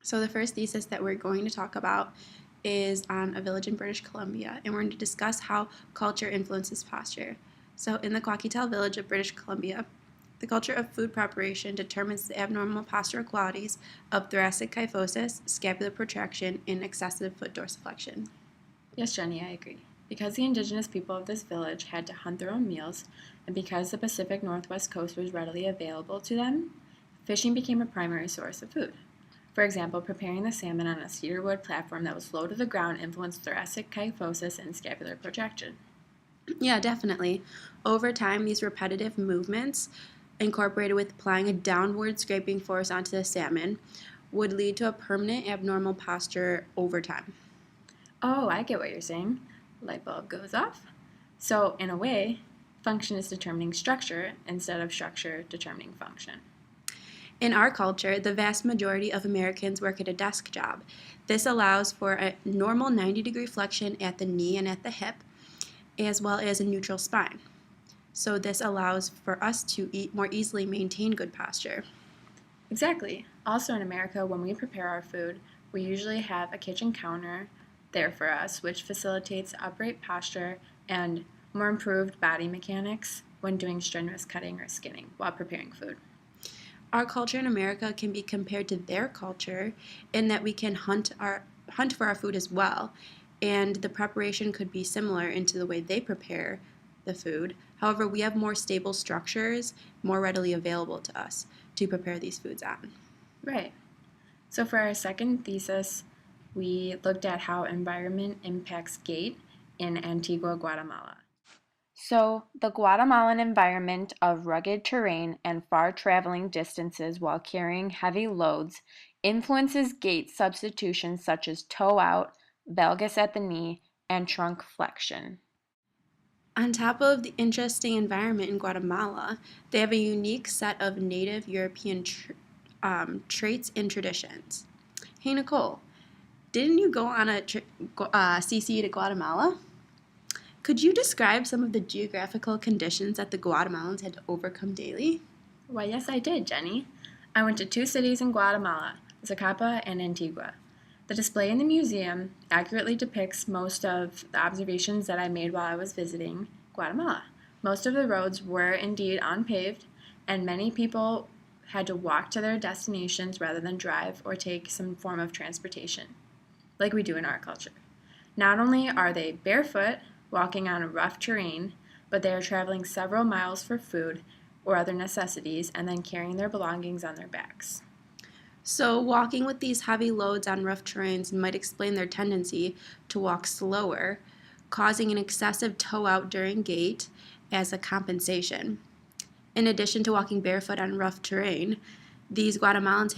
So the first thesis that we're going to talk about is on a village in British Columbia, and we're going to discuss how culture influences posture. So in the Quakital village of British Columbia, the culture of food preparation determines the abnormal postural qualities of thoracic kyphosis, scapular protraction, and excessive foot dorsiflexion. Yes, Jenny, I agree. Because the indigenous people of this village had to hunt their own meals, and because the Pacific Northwest coast was readily available to them, fishing became a primary source of food. For example, preparing the salmon on a cedar wood platform that was low to the ground influenced thoracic kyphosis and scapular protraction. Yeah, definitely. Over time, these repetitive movements, incorporated with applying a downward scraping force onto the salmon, would lead to a permanent abnormal posture over time. Oh, I get what you're saying. Light bulb goes off. So, in a way, function is determining structure instead of structure determining function. In our culture, the vast majority of Americans work at a desk job. This allows for a normal 90-degree flexion at the knee and at the hip, as well as a neutral spine. So this allows for us to more easily maintain good posture. Exactly. Also in America, when we prepare our food, we usually have a kitchen counter there for us, which facilitates upright posture and more improved body mechanics when doing strenuous cutting or skinning while preparing food. Our culture in America can be compared to their culture in that we can hunt for our food as well, and the preparation could be similar into the way they prepare the food. However, we have more stable structures more readily available to us to prepare these foods on. Right. So for our second thesis, we looked at how environment impacts gait in Antigua, Guatemala. So, the Guatemalan environment of rugged terrain and far traveling distances while carrying heavy loads influences gait substitutions such as toe out, valgus at the knee, and trunk flexion. On top of the interesting environment in Guatemala, they have a unique set of native European traits and traditions. Hey, Nicole, didn't you go on a CC to Guatemala? Could you describe some of the geographical conditions that the Guatemalans had to overcome daily? Why, yes, I did, Jenny. I went to two cities in Guatemala, Zacapa and Antigua. The display in the museum accurately depicts most of the observations that I made while I was visiting Guatemala. Most of the roads were indeed unpaved, and many people had to walk to their destinations rather than drive or take some form of transportation, like we do in our culture. Not only are they barefoot, walking on a rough terrain, but they are traveling several miles for food or other necessities and then carrying their belongings on their backs. So, walking with these heavy loads on rough terrains might explain their tendency to walk slower, causing an excessive toe out during gait as a compensation. In addition to walking barefoot on rough terrain, these Guatemalans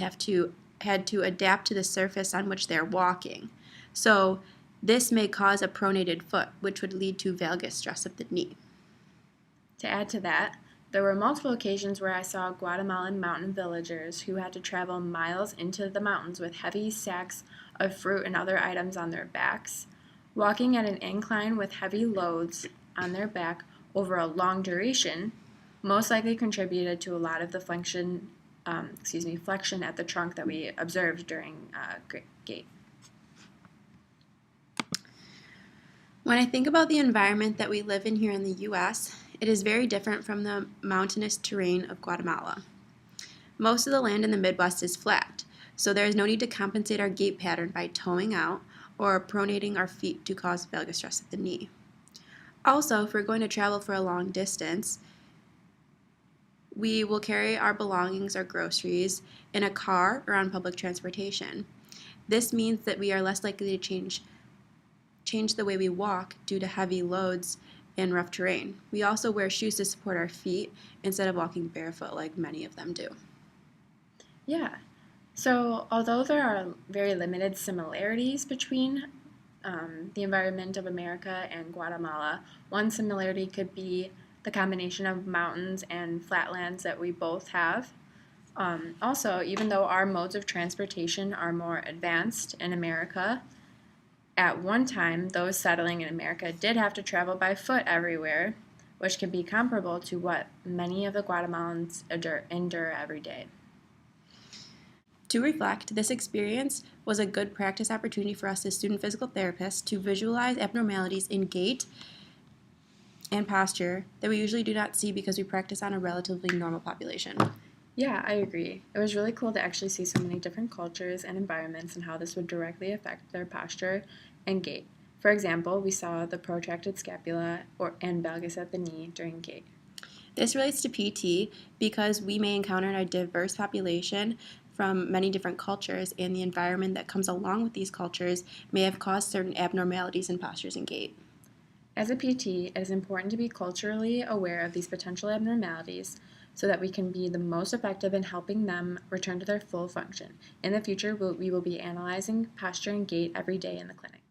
had to adapt to the surface on which they're walking. So, this may cause a pronated foot, which would lead to valgus stress of the knee. To add to that, there were multiple occasions where I saw Guatemalan mountain villagers who had to travel miles into the mountains with heavy sacks of fruit and other items on their backs, walking at an incline with heavy loads on their back over a long duration, most likely contributed to a lot of the flexion at the trunk that we observed during gait. When I think about the environment that we live in here in the US, it is very different from the mountainous terrain of Guatemala. Most of the land in the Midwest is flat, so there is no need to compensate our gait pattern by toeing out or pronating our feet to cause valgus stress at the knee. Also, if we're going to travel for a long distance, we will carry our belongings or groceries in a car or on public transportation. This means that we are less likely to change the way we walk due to heavy loads and rough terrain. We also wear shoes to support our feet instead of walking barefoot like many of them do. Yeah. So, although there are very limited similarities between the environment of America and Guatemala, one similarity could be the combination of mountains and flatlands that we both have. Also, even though our modes of transportation are more advanced in America, at one time, those settling in America did have to travel by foot everywhere, which can be comparable to what many of the Guatemalans endure every day. To reflect, this experience was a good practice opportunity for us as student physical therapists to visualize abnormalities in gait and posture that we usually do not see because we practice on a relatively normal population. Yeah, I agree. It was really cool to actually see so many different cultures and environments and how this would directly affect their posture and gait. For example, we saw the protracted scapula and valgus at the knee during gait. This relates to PT because we may encounter a diverse population from many different cultures, and the environment that comes along with these cultures may have caused certain abnormalities in postures and gait. As a PT, it is important to be culturally aware of these potential abnormalities so that we can be the most effective in helping them return to their full function. In the future, we will be analyzing posture and gait every day in the clinic.